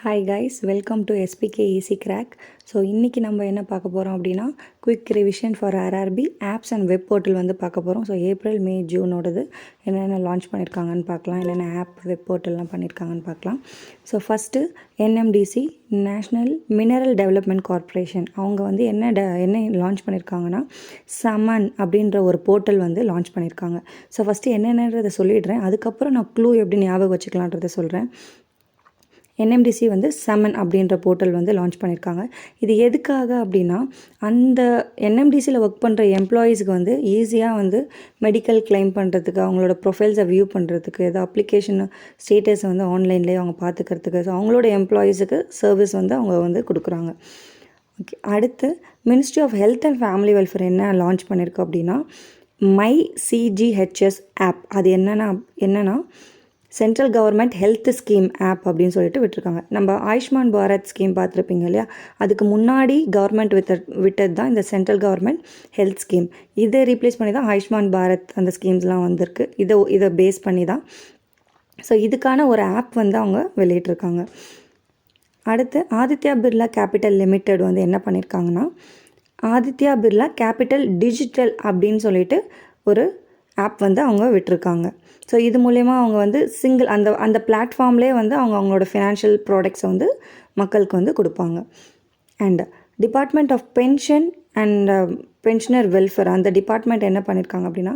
Hi guys, welcome to SPK easy crack. So இன்றைக்கி நம்ம என்ன பார்க்க போகிறோம் அப்படின்னா, quick revision for RRB apps and web portal வந்து பார்க்க போகிறோம். ஸோ ஏப்ரல் மே ஜூனோடது என்னென்ன லான்ச் பண்ணியிருக்காங்கன்னு பார்க்கலாம், என்னென்ன ஆப் வெப் போர்ட்டல்லாம் பண்ணியிருக்காங்கன்னு பார்க்கலாம். So first NMDC national mineral development corporation அவங்க வந்து என்ன லான்ச் பண்ணியிருக்காங்கன்னா, சமன் அப்படின்ற ஒரு போர்ட்டல் வந்து லான்ச் பண்ணியிருக்காங்க. ஸோ ஃபஸ்ட்டு என்னென்னன்றதை சொல்லிடுறேன், அதுக்கப்புறம் நான் க்ளூ எப்படி ஞாபகம் வச்சுக்கலான்றதை சொல்கிறேன். என்எம்டிசி வந்து சமன் அப்படின்ற போர்ட்டல் வந்து லான்ச் பண்ணியிருக்காங்க. இது எதுக்காக அப்படின்னா, அந்த என்எம்டிசியில் ஒர்க் பண்ணுற எம்ப்ளாயீஸுக்கு வந்து ஈஸியாக வந்து மெடிக்கல் கிளைம் பண்ணுறதுக்கு, அவங்களோட ப்ரொஃபைல்ஸை வியூ பண்ணுறதுக்கு, ஏதோ அப்ளிகேஷன் ஸ்டேட்டஸை வந்து ஆன்லைன்லேயே அவங்க பார்த்துக்கிறதுக்கு, ஸோ அவங்களோட எம்ப்ளாயீஸுக்கு சர்வீஸ் வந்து அவங்க வந்து கொடுக்குறாங்க. ஓகே, அடுத்து ministry of health and family welfare என்ன லான்ச் பண்ணியிருக்கு அப்படின்னா, மை சிஜிஹெச்எஸ் ஆப். அது என்னென்னா central government health scheme app அப்படின்னு சொல்லிட்டு விட்டுருக்காங்க. நம்ம ஆயுஷ்மான் பாரத் ஸ்கீம் பார்த்துருப்பீங்க இல்லையா, அதுக்கு முன்னாடி கவர்மெண்ட் விட்டது தான் இந்த சென்ட்ரல் கவர்மெண்ட் ஹெல்த் ஸ்கீம். இதை ரீப்ளேஸ் பண்ணி தான் ஆயுஷ்மான் பாரத் அந்த ஸ்கீம்ஸ்லாம் வந்திருக்கு. இதை பேஸ் பண்ணி தான். ஸோ இதுக்கான ஒரு ஆப் வந்து அவங்க வெளியிட்ருக்காங்க. அடுத்து ஆதித்யா பிர்லா கேபிட்டல் லிமிடெட் வந்து என்ன பண்ணியிருக்காங்கன்னா, ஆதித்யா பிர்லா கேபிட்டல் டிஜிட்டல் அப்படின்னு சொல்லிட்டு ஒரு ஆப் வந்து அவங்க விட்டுருக்காங்க. ஸோ இது மூலயமா அவங்க வந்து அந்த பிளாட்ஃபார்ம்லேயே வந்து அவங்களோட ஃபினான்ஷியல் ப்ராடக்ட்ஸை வந்து மக்களுக்கு வந்து கொடுப்பாங்க. And department of pension and pensioner welfare அந்த டிபார்ட்மெண்ட் என்ன பண்ணியிருக்காங்க அப்படின்னா,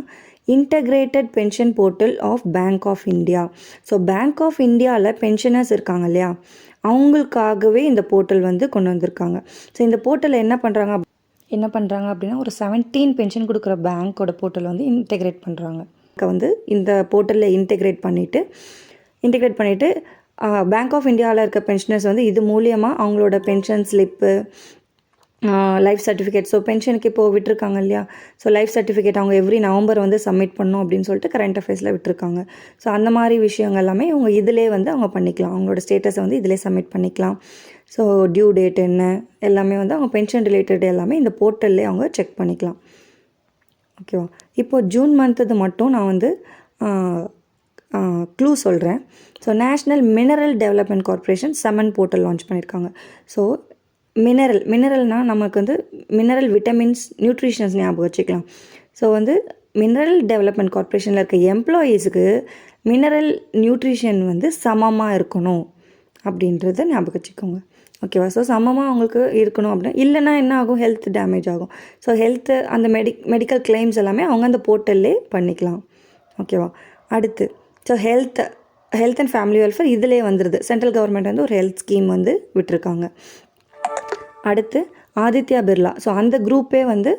integrated pension portal of bank of India. So bank of இந்தியாவில் பென்ஷனர்ஸ் இருக்காங்க இல்லையா, அவங்களுக்காகவே இந்த போர்ட்டல் வந்து கொண்டு வந்திருக்காங்க. ஸோ இந்த போர்ட்டலில் என்ன பண்ணுறாங்க அப்படின்னா, ஒரு 17 பென்ஷன் கொடுக்குற பேங்க்கோட போர்ட்டல் வந்து இன்டெகிரேட் பண்ணுறாங்க. வந்து இந்த போர்ட்டலில் இன்டெகிரேட் பண்ணிவிட்டு பேங்க் ஆஃப் இந்தியாவில் இருக்க பென்ஷனர்ஸ் வந்து இது மூலியமாக அவங்களோட pension slip, life certificate, so பென்ஷனுக்கு இப்போது விட்டுருக்காங்க இல்லையா, ஸோ லைஃப் சர்டிஃபிகேட் அவங்க எவ்ரி நவம்பர் வந்து சப்மிட் பண்ணணும் அப்படின்னு சொல்லிட்டு கரண்ட் அஃபேர்ஸில் விட்டுருக்காங்க. ஸோ அந்த மாதிரி விஷயங்கள் எல்லாமே இவங்க இதிலே வந்து அவங்க பண்ணிக்கலாம். அவங்களோட ஸ்டேட்டஸை வந்து இதிலே சப்மிட் பண்ணிக்கலாம். ஸோ டியூ டேட் என்ன எல்லாமே வந்து அவங்க பென்ஷன் ரிலேட்டட் எல்லாமே இந்த போர்ட்டல்லே அவங்க செக் பண்ணிக்கலாம். ஓகேவா, இப்போது ஜூன் மந்த்து மட்டும் நான் வந்து க்ளூ சொல்கிறேன். So national mineral development corporation Saman portal launch பண்ணியிருக்காங்க. ஸோ மினரல்னால் நமக்கு வந்து மினரல் விட்டமின்ஸ் நியூட்ரிஷன்ஸ் ஞாபகம் வச்சுக்கலாம். ஸோ வந்து மினரல் டெவலப்மெண்ட் கார்ப்பரேஷனில் இருக்க எம்ப்ளாயீஸுக்கு மினரல் நியூட்ரிஷன் வந்து சமமாக இருக்கணும் அப்படின்றத ஞாபகம் வச்சுக்கோங்க. ஓகேவா, ஸோ சமமாக அவங்களுக்கு இருக்கணும் அப்படின்னா, இல்லைனா என்ன ஆகும், ஹெல்த் டேமேஜ் ஆகும். ஸோ ஹெல்த்து அந்த மெடிக்கல் கிளைம்ஸ் எல்லாமே அவங்க அந்த போர்ட்டல்லே பண்ணிக்கலாம். ஓகேவா, அடுத்து so health and family welfare இதிலே வந்துடுது. சென்ட்ரல் கவர்மெண்ட் வந்து ஒரு ஹெல்த் ஸ்கீம் வந்து விட்டுருக்காங்க. அடுத்து ஆதித்யா பிர்லா, ஸோ அந்த குரூப்பே வந்து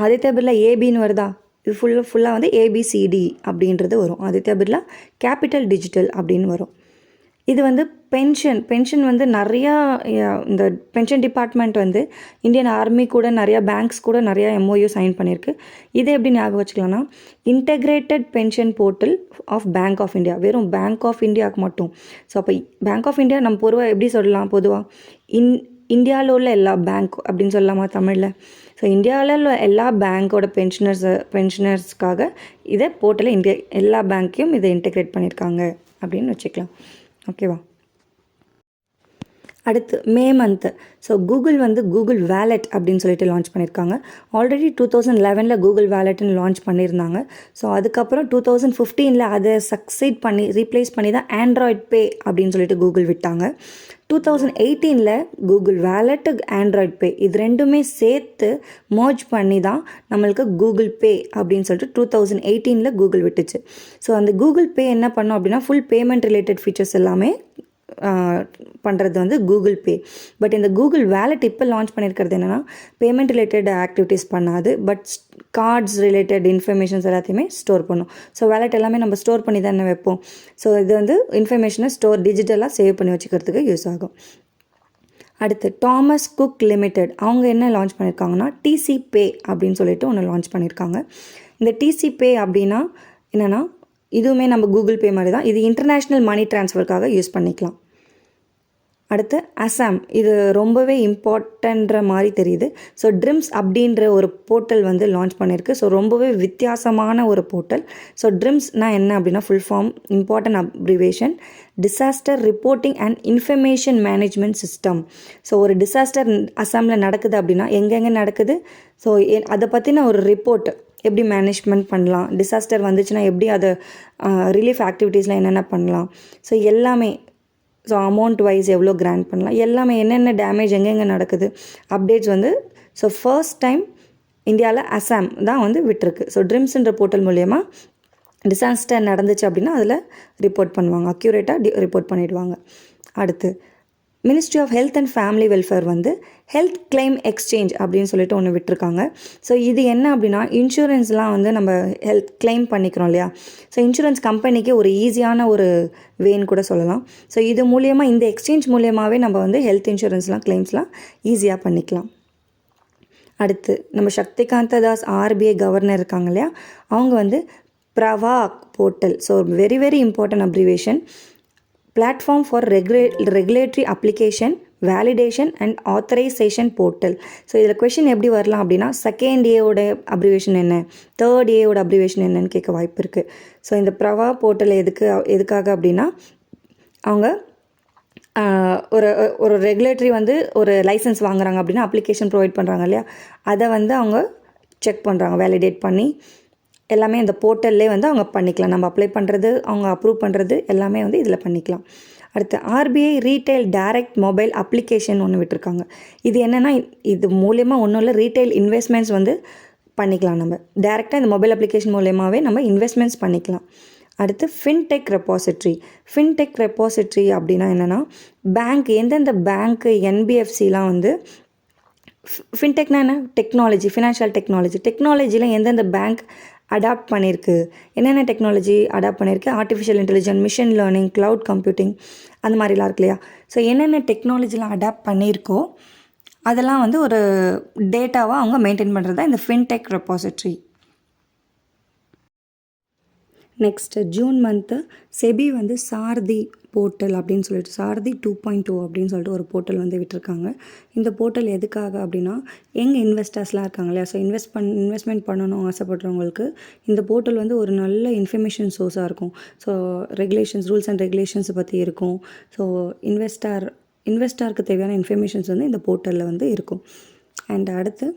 ஆதித்யா பிர்லா ஏபின்னு வருதா, இது ஃபுல்லாக வந்து ஏபிசிடி அப்படின்றது வரும். ஆதித்யா பிர்லா கேபிட்டல் டிஜிட்டல் அப்படின்னு வரும். இது வந்து பென்ஷன் வந்து நிறையா இந்த பென்ஷன் டிபார்ட்மெண்ட் வந்து இந்தியன் ஆர்மி கூட நிறையா பேங்க்ஸ் கூட நிறையா எம்ஓயு சைன் பண்ணியிருக்கு. இதை எப்படி ஞாபகம் வச்சுக்கலாம்னா, integrated pension portal of bank of India, வெறும் பேங்க் ஆஃப் இந்தியாவுக்கு மட்டும். ஸோ அப்போ பேங்க் ஆஃப் இந்தியா நம்ம பொதுவாக எப்படி சொல்லலாம், பொதுவாக இந்தியாவில் உள்ள எல்லா பேங்க் அப்படின்னு சொல்லலாமா தமிழில். ஸோ இந்தியாவில் உள்ள எல்லா பேங்க்கோட பென்ஷனர்ஸ்க்காக இதை போர்ட்டலில் எல்லா பேங்க்கையும் இதை இன்டெகிரேட் பண்ணியிருக்காங்க அப்படின்னு வச்சுக்கலாம். ஓகேவா, அடுத்து மே மந்த்து ஸோ கூகுள் வந்து கூகுள் வேலெட் அப்படின்னு சொல்லிட்டு லான்ச் பண்ணியிருக்காங்க. ஆல்ரெடி 2011 கூகுள் வேலெட்னு லான்ச் பண்ணியிருந்தாங்க. ஸோ அதுக்கப்புறம் 2015 அதை ரீப்ளேஸ் பண்ணி தான் ஆண்ட்ராய்ட் பே அப்படின்னு சொல்லிட்டு கூகுள் விட்டாங்க. 2018 கூகுள் வேலெட்டு ஆண்ட்ராய்ட் பே இது ரெண்டுமே சேர்த்து மர்ஜ் பண்ணி தான் நம்மளுக்கு கூகுள் பே அப்படின்னு சொல்லிட்டு 2018 கூகுள் விட்டுச்சு. ஸோ அந்த கூகுள் பே என்ன பண்ணோம் அப்படின்னா, ஃபுல் பேமெண்ட் ரிலேட்டட் ஃபீச்சர்ஸ் எல்லாமே பண்ணுறது வந்து கூகுள் பே. பட் இந்த கூகுள் வேலெட் இப்போ லான்ச் பண்ணியிருக்கிறது என்னென்னா, பேமெண்ட் ரிலேட்டட் ஆக்டிவிட்டீஸ் பண்ணாது, பட் கார்ட்ஸ் ரிலேட்டட் இன்ஃபர்மேஷன்ஸ் எல்லாத்தையுமே ஸ்டோர் பண்ணும். ஸோ வேலெட் எல்லாமே நம்ம ஸ்டோர் பண்ணி தானே வைப்போம். ஸோ இது வந்து இன்ஃபர்மேஷனை டிஜிட்டலாக சேவ் பண்ணி வச்சுக்கிறதுக்கு யூஸ் ஆகும். அடுத்து தாமஸ் குக் லிமிடெட் அவங்க என்ன லான்ச் பண்ணியிருக்காங்கன்னா, டிசி பே அப்படின்னு சொல்லிட்டு ஒன்று லான்ச் பண்ணியிருக்காங்க. இந்த டிசி பே அப்படின்னா என்னென்னா, இதுவுமே நம்ம கூகுள் பே மாதிரி தான். இது இன்டர்நேஷ்னல் மணி ட்ரான்ஸ்ஃபருக்காக யூஸ் பண்ணிக்கலாம். அடுத்து அசாம், இது ரொம்பவே இம்பார்ட்டன்ற மாதிரி தெரியுது. ஸோ ட்ரிம்ஸ் அப்படின்ற ஒரு போர்ட்டல் வந்து லான்ச் பண்ணியிருக்கு. ஸோ ரொம்பவே வித்தியாசமான ஒரு போர்ட்டல். ஸோ ட்ரிம்ஸ்னால் என்ன அப்படின்னா full form important abbreviation disaster reporting and information management system. So ஒரு டிசாஸ்டர் அசாமில் நடக்குது அப்படின்னா எங்கெங்கே நடக்குது, ஸோ அதை பற்றின ஒரு ரிப்போர்ட் எப்படி மேனேஜ்மெண்ட் பண்ணலாம், டிசாஸ்டர் வந்துச்சுன்னா எப்படி அதை ரிலீஃப் ஆக்டிவிட்டீஸில் என்னென்ன பண்ணலாம், ஸோ எல்லாமே, ஸோ அமௌண்ட் வைஸ் எவ்வளோ கிராண்ட் பண்ணலாம், எல்லாமே என்னென்ன டேமேஜ் எங்கெங்கே நடக்குது அப்டேட்ஸ் வந்து ஸோ ஃபர்ஸ்ட் டைம் இந்தியாவில் அசாம் தான் வந்து விட்டுருக்கு. ஸோ ட்ரிம்ஸ்ன்ற போர்ட்டல் மூலயமா டிசாஸ்டர் நடந்துச்சு அப்படின்னா அதில் ரிப்போர்ட் பண்ணுவாங்க, அக்யூரேட்டாக ரிப்போர்ட் பண்ணிவிடுவாங்க. அடுத்து ministry of health and family welfare வந்து ஹெல்த் கிளைம் எக்ஸ்சேஞ்ச் அப்படின்னு சொல்லிட்டு ஒன்று விட்டுருக்காங்க. ஸோ இது என்ன அப்படின்னா இன்சூரன்ஸ்லாம் வந்து நம்ம ஹெல்த் கிளைம் பண்ணிக்கிறோம் இல்லையா, ஸோ இன்சூரன்ஸ் கம்பெனிக்கு ஒரு ஈஸியான ஒரு வேன்னு கூட சொல்லலாம். ஸோ இது மூலயமா இந்த எக்ஸ்சேஞ்ச் மூலியமாகவே நம்ம வந்து ஹெல்த் இன்சூரன்ஸ்லாம் கிளைம்ஸ்லாம் ஈஸியாக பண்ணிக்கலாம். அடுத்து நம்ம சக்திகாந்த தாஸ் ஆர்பிஐ கவர்னர் இருக்காங்க இல்லையா, அவங்க வந்து Pravaah portal, so very very important abbreviation platform for regulatory application validation and authorisation portal. So இதில் கொஷின் எப்படி வரலாம் அப்படின்னா செகண்ட் ஏவோட அப்ரிவேஷன் என்ன, தேர்ட் ஏவோட அப்ரிவேஷன் என்னன்னு கேட்க வாய்ப்பு இருக்குது. ஸோ இந்த பிரவா போர்ட்டல் எதுக்காக அப்படின்னா அவங்க ஒரு ஒரு ரெகுலேட்டரி வந்து ஒரு லைசன்ஸ் வாங்குறாங்க அப்படின்னா அப்ளிகேஷன் ப்ரொவைட் பண்ணுறாங்க இல்லையா, அதை வந்து அவங்க செக் பண்ணுறாங்க, வேலிடேட் பண்ணி எல்லாமே இந்த போர்ட்டல்லே வந்து அவங்க பண்ணிக்கலாம். நம்ம அப்ளை பண்ணுறது, அவங்க அப்ரூவ் பண்ணுறது எல்லாமே வந்து இதில் பண்ணிக்கலாம். அடுத்து RBI retail direct mobile application ஒன்று விட்டுருக்காங்க. இது என்னென்னா இது மூலயமா ஒன்றும் இல்லை, ரீட்டைல் இன்வெஸ்ட்மெண்ட்ஸ் வந்து பண்ணிக்கலாம். நம்ம டேரெக்டாக இந்த மொபைல் அப்ளிகேஷன் மூலயமாவே நம்ம இன்வெஸ்ட்மெண்ட்ஸ் பண்ணிக்கலாம். அடுத்து ஃபின்டெக் ரெப்பாசிட்ரி. ஃபின்டெக் ரெப்பாசிட்ரி அப்படின்னா என்னென்னா பேங்க், எந்தெந்த பேங்க்கு என்பிஎஃப்சிலாம் வந்து ஃபின்டெக்னா என்ன, டெக்னாலஜி, ஃபினான்ஷியல் டெக்னாலஜியில் எந்தெந்த பேங்க் அடாப்ட் பண்ணியிருக்கு, என்னென்ன டெக்னாலஜி அடாப்ட் பண்ணியிருக்கு, artificial intelligence, machine learning, cloud computing அந்த மாதிரிலாம் இருக்கு இல்லையா. ஸோ என்னென்ன டெக்னாலஜிலாம் அடாப்ட் பண்ணியிருக்கோ அதெல்லாம் வந்து ஒரு டேட்டாவாக அவங்க மெயின்டைன் பண்ணுறது தான் இந்த fintech repository. Next June month SEBI வந்து சாரதி போர்ட்டல் அப்படின்னு சொல்லிட்டு சாரதி 2.0 அப்படின்னு சொல்லிட்டு ஒரு போர்ட்டல் வந்து விட்டுருக்காங்க. இந்த போர்ட்டல் எதுக்காக அப்படின்னா எங்கள் இன்வெஸ்டர்ஸ்லாம் இருக்காங்க இல்லையா, ஸோ இன்வெஸ்ட்மெண்ட் பண்ணணும் ஆசைப்படுறவங்களுக்கு இந்த போர்ட்டல் வந்து ஒரு நல்ல இன்ஃபர்மேஷன் சோர்ஸாக இருக்கும். ஸோ ரெகுலேஷன்ஸ், ரூல்ஸ் அண்ட் ரெகுலேஷன்ஸை பற்றி இருக்கும். ஸோ இன்வெஸ்டாருக்கு தேவையான இன்ஃபர்மேஷன்ஸ் வந்து இந்த போர்ட்டலில் வந்து இருக்கும். அண்ட் அடுத்து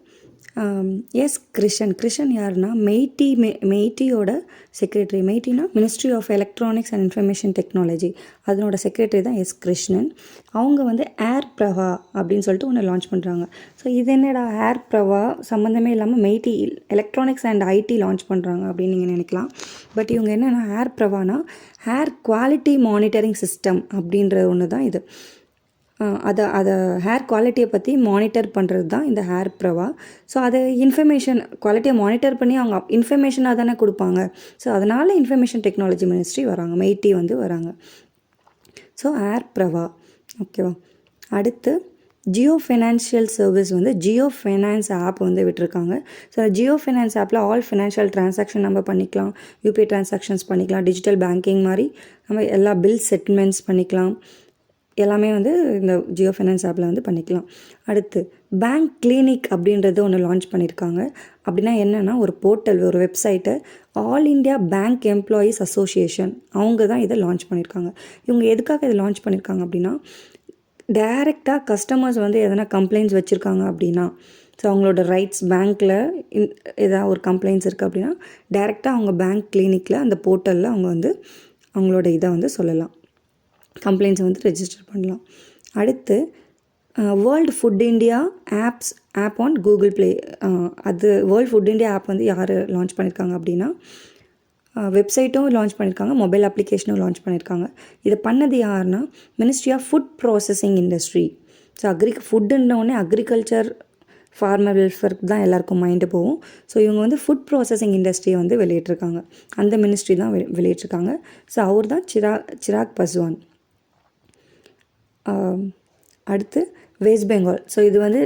எஸ் கிருஷன் யாருன்னா மெய்ட்டியோட செக்ரட்டரி. மெய்ட்டினா ministry of electronics and information technology, அதனோட செக்ரட்டரி தான் எஸ் கிருஷ்ணன். அவங்க வந்து ஏர் பிரவா அப்படின்னு சொல்லிட்டு ஒன்று லான்ச் பண்ணுறாங்க. ஸோ இது என்னடா ஏர் பிரவா சம்மந்தமே இல்லாமல் MeitY electronics and IT launch பண்ணுறாங்க அப்படின்னு நீங்கள் நினைக்கலாம். பட் இவங்க என்னென்னா ஏர் பிரவானா ஏர் குவாலிட்டி மானிட்டரிங் சிஸ்டம் அப்படின்ற ஒன்று தான் இது. அதை ஹேர் குவாலிட்டியை பற்றி மானிட்டர் பண்ணுறது தான் இந்த ஹேர் பிரவா. ஸோ அதை இன்ஃபர்மேஷன் குவாலிட்டியை மானிட்டர் பண்ணி அவங்க இன்ஃபர்மேஷனாக தானே கொடுப்பாங்க. ஸோ அதனால் இன்ஃபர்மேஷன் டெக்னாலஜி மினிஸ்ட்ரி வராங்க, மெய்ட்டி வந்து வராங்க. ஸோ ஹேர் பிரவா ஓகேவா. அடுத்து ஜியோ ஃபினான்ஷியல் சர்வீஸ் வந்து ஜியோ ஃபைனான்ஸ் ஆப் வந்து விட்டுருக்காங்க. ஸோ ஜியோ ஃபைனான்ஸ் ஆப்பில் ஆல் ஃபினான்ஷியல் ட்ரான்சாக்ஷன் நம்ம பண்ணிக்கலாம், யூபிஐ ட்ரான்சாக்ஷன்ஸ் பண்ணிக்கலாம், டிஜிட்டல் பேங்கிங் மாதிரி நம்ம எல்லா பில் செட்டில்மெண்ட்ஸ் பண்ணிக்கலாம், எல்லாமே வந்து இந்த ஜியோ ஃபைனான்ஸ் ஆப்பில் வந்து பண்ணிக்கலாம். அடுத்து பேங்க் கிளினிக் அப்படின்றது ஒன்று லான்ச் பண்ணியிருக்காங்க. அப்படின்னா என்னென்னா ஒரு போர்ட்டல், ஒரு website, all India bank employees association அவங்க தான் இதை லான்ச் பண்ணியிருக்காங்க. இவங்க எதுக்காக இதை லான்ச் பண்ணியிருக்காங்க அப்படின்னா டைரெக்டாக கஸ்டமர்ஸ் வந்து எதனா கம்ப்ளைண்ட்ஸ் வச்சுருக்காங்க அப்படின்னா, ஸோ அவங்களோட ரைட்ஸ் பேங்க்கில் ஏதாவது ஒரு கம்ப்ளைண்ட்ஸ் இருக்குது அப்படின்னா டைரெக்டாக அவங்க பேங்க் கிளினிக்கில் அந்த போர்ட்டலில் அவங்க வந்து அவங்களோட இதை வந்து சொல்லலாம், கம்ப்ளைண்ட்ஸை வந்து ரெஜிஸ்டர் பண்ணலாம். அடுத்து world food India app on Google play. அது வேர்ல்டு ஃபுட் இண்டியா ஆப் வந்து யார் லான்ச் பண்ணியிருக்காங்க அப்படின்னா வெப்சைட்டும் லான்ச் பண்ணியிருக்காங்க, மொபைல் அப்ளிகேஷனும் லான்ச் பண்ணியிருக்காங்க. இதை பண்ணது யாருன்னா ministry of food processing industry. So ஃபுட்டுன்னொடனே அக்ரிகல்ச்சர் ஃபார்மர் வெல்ஃபேருக்கு தான் எல்லாருக்கும் மைண்டு போகும். ஸோ இவங்க வந்து ஃபுட் ப்ராசஸிங் இண்டஸ்ட்ரியை வந்து வெளியிட்ருக்காங்க, அந்த மினிஸ்ட்ரி தான் வெளியிட்ருக்காங்க. ஸோ அவர் தான் சிராக் பஸ்வான். அடுத்து வெஸ்ட் பெங்கால். ஸோ இது வந்து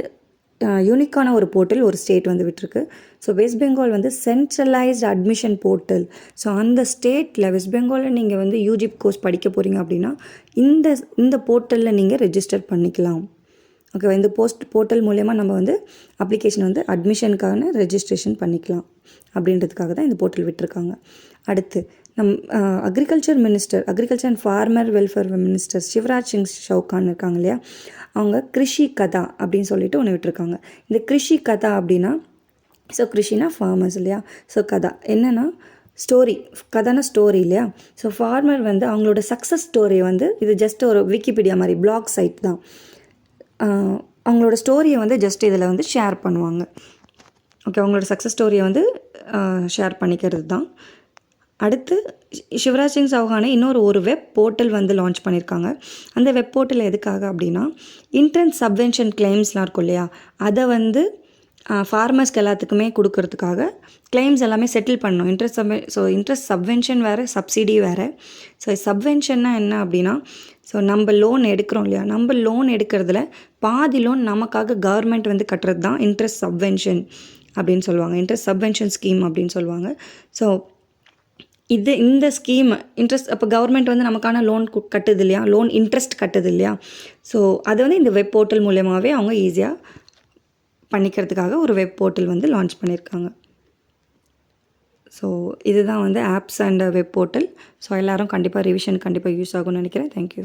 யூனிக்கான ஒரு போர்ட்டல் ஒரு ஸ்டேட் வந்து விட்டுருக்கு. ஸோ வெஸ்ட் பெங்கால் வந்து சென்ட்ரலைஸ்டு அட்மிஷன் போர்ட்டல். ஸோ அந்த ஸ்டேட்டில் வெஸ்ட் பெங்காலில் நீங்கள் வந்து யூஜி கோர்ஸ் படிக்க போகிறீங்க அப்படின்னா இந்த இந்த போர்ட்டலில் நீங்கள் ரெஜிஸ்டர் பண்ணிக்கலாம். ஓகேவா? இந்த போர்ட்டல் மூலயமா நம்ம வந்து அப்ளிகேஷன் வந்து அட்மிஷனுக்கான ரெஜிஸ்ட்ரேஷன் பண்ணிக்கலாம் அப்படின்றதுக்காக தான் இந்த போர்ட்டல் விட்டுருக்காங்க. அடுத்து agriculture and farmer welfare minister Shivraj Singh Chouhan இருக்காங்க இல்லையா, அவங்க கிருஷி கதா அப்படின்னு சொல்லிட்டு ஒன்று விட்டுருக்காங்க. இந்த கிருஷி கதா அப்படின்னா, ஸோ கிருஷினா ஃபார்மர்ஸ் இல்லையா, ஸோ கதா என்னென்னா கதான ஸ்டோரி இல்லையா. ஸோ ஃபார்மர் வந்து அவங்களோட சக்ஸஸ் ஸ்டோரியை வந்து, இது ஜஸ்ட் ஒரு விக்கிபீடியா மாதிரி பிளாக் சைட் தான். அவங்களோட ஸ்டோரியை வந்து ஜஸ்ட் இதில் வந்து ஷேர் பண்ணுவாங்க. ஓகே, அவங்களோட சக்ஸஸ் ஸ்டோரியை வந்து ஷேர் பண்ணிக்கிறது தான். அடுத்து சிவராஜ் சிங் சௌஹானை ஒரு வெப் போர்ட்டல் வந்து லான்ச் பண்ணியிருக்காங்க. அந்த வெப் போர்ட்டல் எதுக்காக அப்படின்னா, இன்ட்ரன்ஸ் சப்வென்ஷன் கிளைம்ஸ்லாம் இருக்கும் இல்லையா, அதை வந்து ஃபார்மர்ஸ்க்கு எல்லாத்துக்குமே கொடுக்கறதுக்காக கிளைம்ஸ் எல்லாமே செட்டில் பண்ணணும். இன்ட்ரெஸ்ட் சப்வென்ஷன் வேறு, சப்சிடி வேறு. ஸோ சப்வென்ஷன்னா என்ன அப்படின்னா, ஸோ நம்ம லோன் எடுக்கிறோம் இல்லையா, நம்ம லோன் எடுக்கிறதுல பாதி லோன் நமக்காக கவர்மெண்ட் வந்து கட்டுறது தான் இன்ட்ரெஸ்ட் சப்வென்ஷன் அப்படின்னு சொல்லுவாங்க. இன்ட்ரெஸ்ட் சப்வென்ஷன் ஸ்கீம் அப்படின்னு சொல்லுவாங்க. ஸோ இந்த ஸ்கீம் இன்ட்ரெஸ்ட், அப்போ கவர்மெண்ட் வந்து நமக்கான லோன் கட்டுது இல்லையா, லோன் இன்ட்ரெஸ்ட் கட்டுது இல்லையா. ஸோ அதை வந்து இந்த வெப் போர்ட்டல் மூலமாகவே அவங்க ஈஸியாக பண்ணிக்கிறதுக்காக ஒரு வெப் போர்ட்டல் வந்து லான்ச் பண்ணியிருக்காங்க. ஸோ இதுதான் வந்து apps and web portal. So எல்லோரும் கண்டிப்பாக ரிவிஷன் கண்டிப்பாக யூஸ் ஆகும்னு நினைக்கிறேன். தேங்க்யூ.